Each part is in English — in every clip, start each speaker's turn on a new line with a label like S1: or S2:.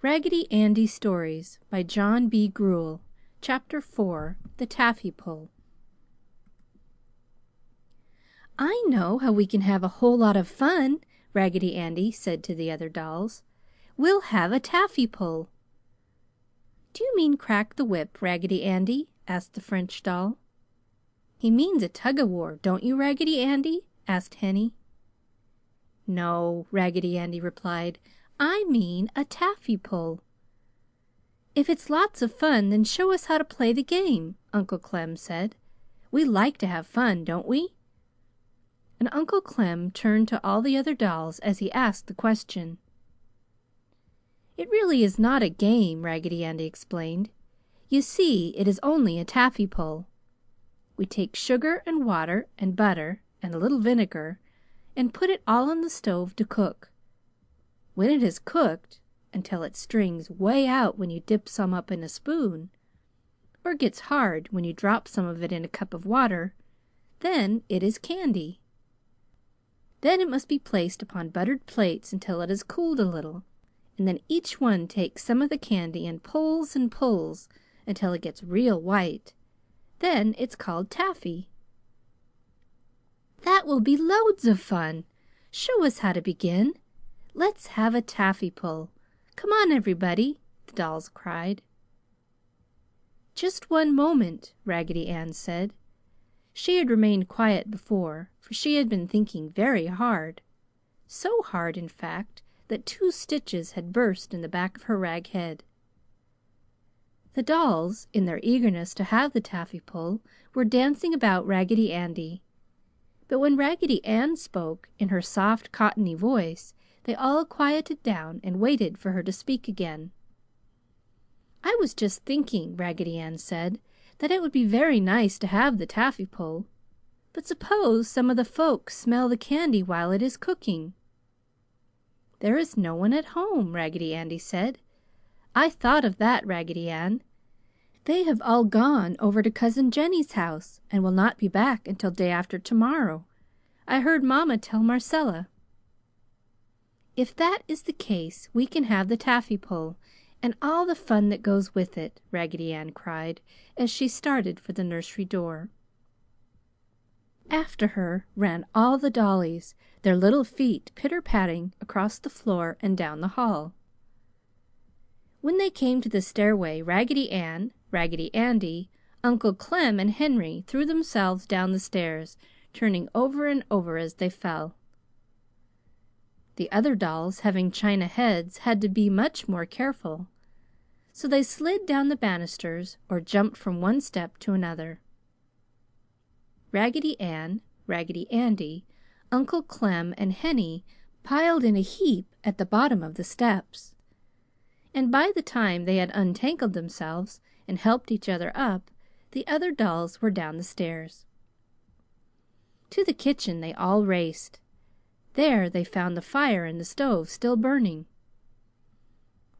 S1: Raggedy Andy Stories by Johnny Gruelle. Chapter 4. The Taffy Pull. "I know how we can have a whole lot of fun," Raggedy Andy said to the other dolls. "We'll have a taffy pull." "Do you mean crack the whip, Raggedy Andy?" asked the French doll. "He means a tug-of-war, don't you, Raggedy Andy?" asked Henny. "No," Raggedy Andy replied. "I mean a taffy pull." "If it's lots of fun, then show us how to play the game," Uncle Clem said. "We like to have fun, don't we?" And Uncle Clem turned to all the other dolls as he asked the question. "It really is not a game," Raggedy Andy explained. "You see, it is only a taffy pull. We take sugar and water and butter and a little vinegar and put it all on the stove to cook. When it has cooked until it strings way out when you dip some up in a spoon, or gets hard when you drop some of it in a cup of water, then it is candy. Then it must be placed upon buttered plates until it has cooled a little, and then each one takes some of the candy and pulls until it gets real white. Then it's called taffy." "That will be loads of fun. Show us how to begin. Let's have a taffy pull. Come on, everybody," the dolls cried. "Just one moment," Raggedy Ann said. She had remained quiet before, for she had been thinking very hard. So hard, in fact, that 2 stitches had burst in the back of her rag head. The dolls, in their eagerness to have the taffy pull, were dancing about Raggedy Andy. But when Raggedy Ann spoke, in her soft, cottony voice, they all quieted down and waited for her to speak again. "I was just thinking," Raggedy Ann said, "that it would be very nice to have the taffy pull. But suppose some of the folks smell the candy while it is cooking?" "There is no one at home," Raggedy Andy said. "I thought of that, Raggedy Ann. They have all gone over to Cousin Jenny's house and will not be back until day after tomorrow. I heard Mama tell Marcella." "If that is the case, we can have the taffy pull and all the fun that goes with it," Raggedy Ann cried as she started for the nursery door. After her ran all the dollies, their little feet pitter-patting across the floor and down the hall. When they came to the stairway, Raggedy Ann, Raggedy Andy, Uncle Clem, and Henry threw themselves down the stairs, turning over and over as they fell. The other dolls, having china heads, had to be much more careful, so they slid down the banisters or jumped from one step to another. Raggedy Ann, Raggedy Andy, Uncle Clem, and Henny piled in a heap at the bottom of the steps, and by the time they had untangled themselves and helped each other up, the other dolls were down the stairs. To the kitchen they all raced. There they found the fire in the stove still burning.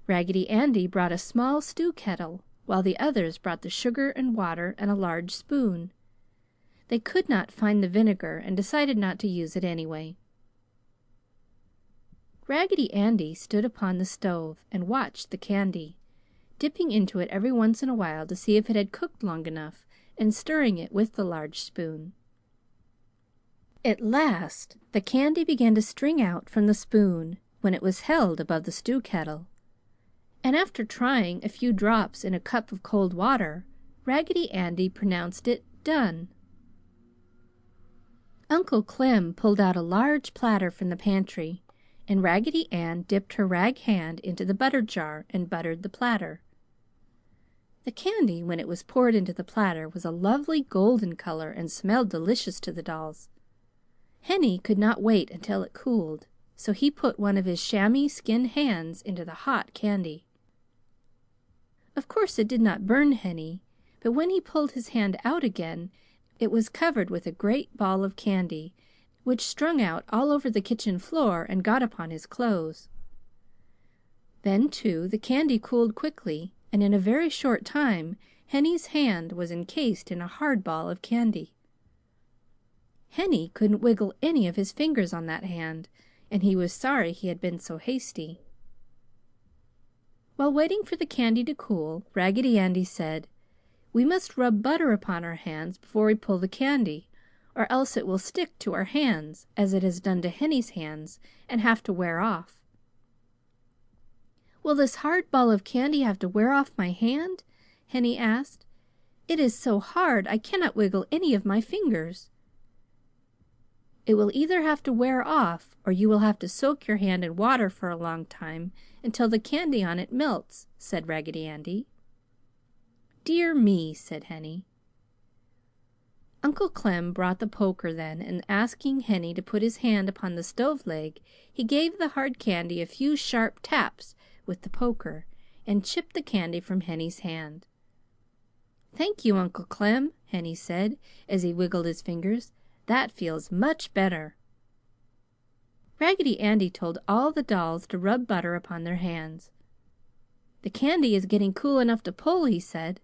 S1: Raggedy Andy brought a small stew kettle, while the others brought the sugar and water and a large spoon. They could not find the vinegar and decided not to use it anyway. Raggedy Andy stood upon the stove and watched the candy, dipping into it every once in a while to see if it had cooked long enough and stirring it with the large spoon. At last the candy began to string out from the spoon when it was held above the stew kettle, and after trying a few drops in a cup of cold water, Raggedy Andy pronounced it done. Uncle Clem pulled out a large platter from the pantry, and Raggedy Ann dipped her rag hand into the butter jar and buttered the platter. The candy, when it was poured into the platter, was a lovely golden color and smelled delicious to the dolls. Henny could not wait until it cooled, so he put one of his chamois skin hands into the hot candy. Of course it did not burn Henny, but when he pulled his hand out again, it was covered with a great ball of candy, which strung out all over the kitchen floor and got upon his clothes. Then, too, the candy cooled quickly, and in a very short time Henny's hand was encased in a hard ball of candy. Henny couldn't wiggle any of his fingers on that hand, and he was sorry he had been so hasty. While waiting for the candy to cool, Raggedy Andy said, "We must rub butter upon our hands before we pull the candy, or else it will stick to our hands, as it has done to Henny's hands, and have to wear off." "Will this hard ball of candy have to wear off my hand?" Henny asked. "It is so hard I cannot wiggle any of my fingers." "It will either have to wear off, or you will have to soak your hand in water for a long time until the candy on it melts," said Raggedy Andy. "Dear me," said Henny. Uncle Clem brought the poker then, and asking Henny to put his hand upon the stove leg, he gave the hard candy a few sharp taps with the poker and chipped the candy from Henny's hand. "Thank you, Uncle Clem," Henny said as he wiggled his fingers. "That feels much better." Raggedy Andy told all the dolls to rub butter upon their hands. "The candy is getting cool enough to pull," he said.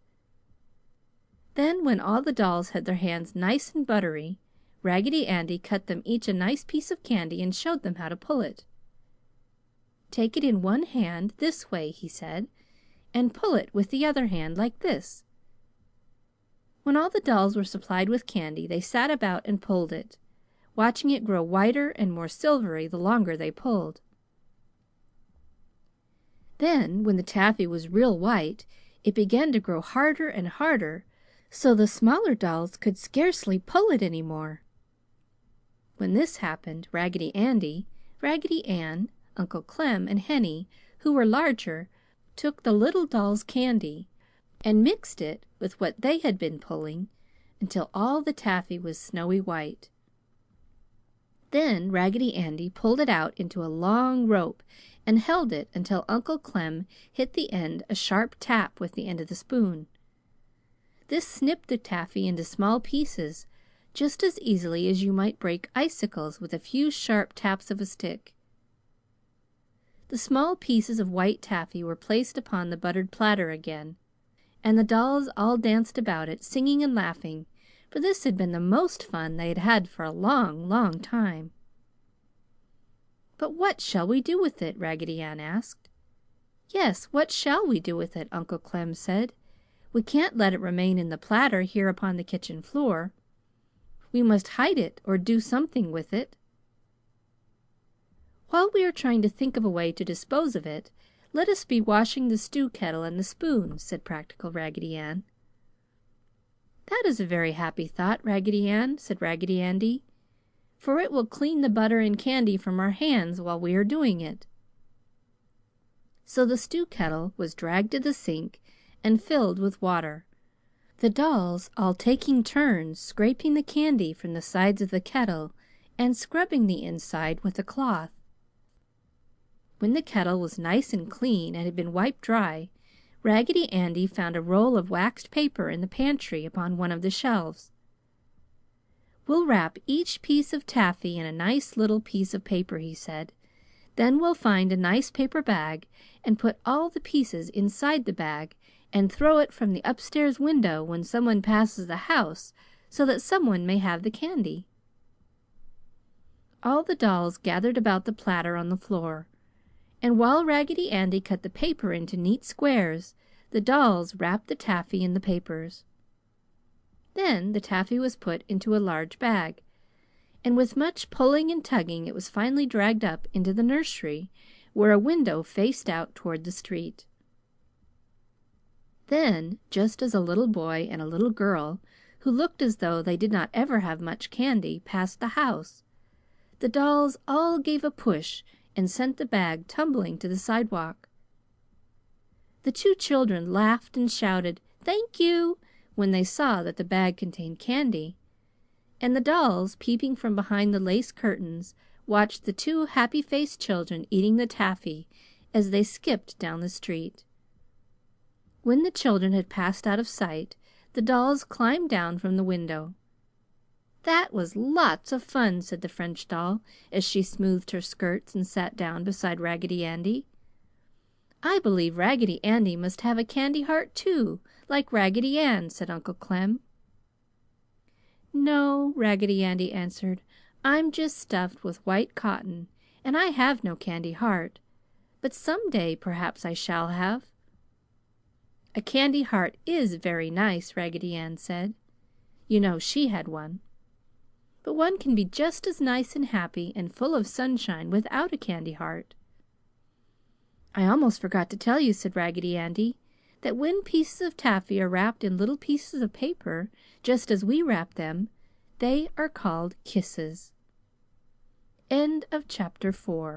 S1: Then, when all the dolls had their hands nice and buttery, Raggedy Andy cut them each a nice piece of candy and showed them how to pull it. "Take it in one hand this way," he said, "and pull it with the other hand like this." When all the dolls were supplied with candy, they sat about and pulled it, watching it grow whiter and more silvery the longer they pulled. Then, when the taffy was real white, it began to grow harder and harder, so the smaller dolls could scarcely pull it any more. When this happened, Raggedy Andy, Raggedy Ann, Uncle Clem, and Henny, who were larger, took the little dolls' candy and mixed it with what they had been pulling until all the taffy was snowy white. Then Raggedy Andy pulled it out into a long rope and held it until Uncle Clem hit the end a sharp tap with the end of the spoon. This snipped the taffy into small pieces just as easily as you might break icicles with a few sharp taps of a stick. The small pieces of white taffy were placed upon the buttered platter again, and the dolls all danced about it, singing and laughing, for this had been the most fun they had had for a long, long time. "But what shall we do with it?" Raggedy Ann asked. "Yes, what shall we do with it?" Uncle Clem said. "We can't let it remain in the platter here upon the kitchen floor. We must hide it or do something with it." "While we are trying to think of a way to dispose of it, let us be washing the stew kettle and the spoon," said practical Raggedy Ann. "That is a very happy thought, Raggedy Ann," said Raggedy Andy, "for it will clean the butter and candy from our hands while we are doing it." So the stew kettle was dragged to the sink and filled with water, the dolls all taking turns scraping the candy from the sides of the kettle and scrubbing the inside with a cloth. When the kettle was nice and clean and had been wiped dry, Raggedy Andy found a roll of waxed paper in the pantry upon one of the shelves. "We'll wrap each piece of taffy in a nice little piece of paper," he said. "Then we'll find a nice paper bag and put all the pieces inside the bag and throw it from the upstairs window when someone passes the house so that someone may have the candy." All the dolls gathered about the platter on the floor, and while Raggedy Andy cut the paper into neat squares, the dolls wrapped the taffy in the papers. Then the taffy was put into a large bag, and with much pulling and tugging it was finally dragged up into the nursery, where a window faced out toward the street. Then, just as a little boy and a little girl, who looked as though they did not ever have much candy, passed the house, the dolls all gave a push and sent the bag tumbling to the sidewalk. The two children laughed and shouted, "Thank you," when they saw that the bag contained candy, and the dolls, peeping from behind the lace curtains, watched the two happy-faced children eating the taffy as they skipped down the street. When the children had passed out of sight, the dolls climbed down from the window. "That was lots of fun," said the French doll, as she smoothed her skirts and sat down beside Raggedy Andy. "I believe Raggedy Andy must have a candy heart, too, like Raggedy Ann," said Uncle Clem. "No," Raggedy Andy answered. "I'm just stuffed with white cotton, and I have no candy heart. but some day perhaps I shall have." "A candy heart is very nice," Raggedy Ann said. You know she had one. "But one can be just as nice and happy and full of sunshine without a candy heart." "I almost forgot to tell you," said Raggedy Andy, "that when pieces of taffy are wrapped in little pieces of paper, just as we wrap them, they are called kisses." End of chapter 4.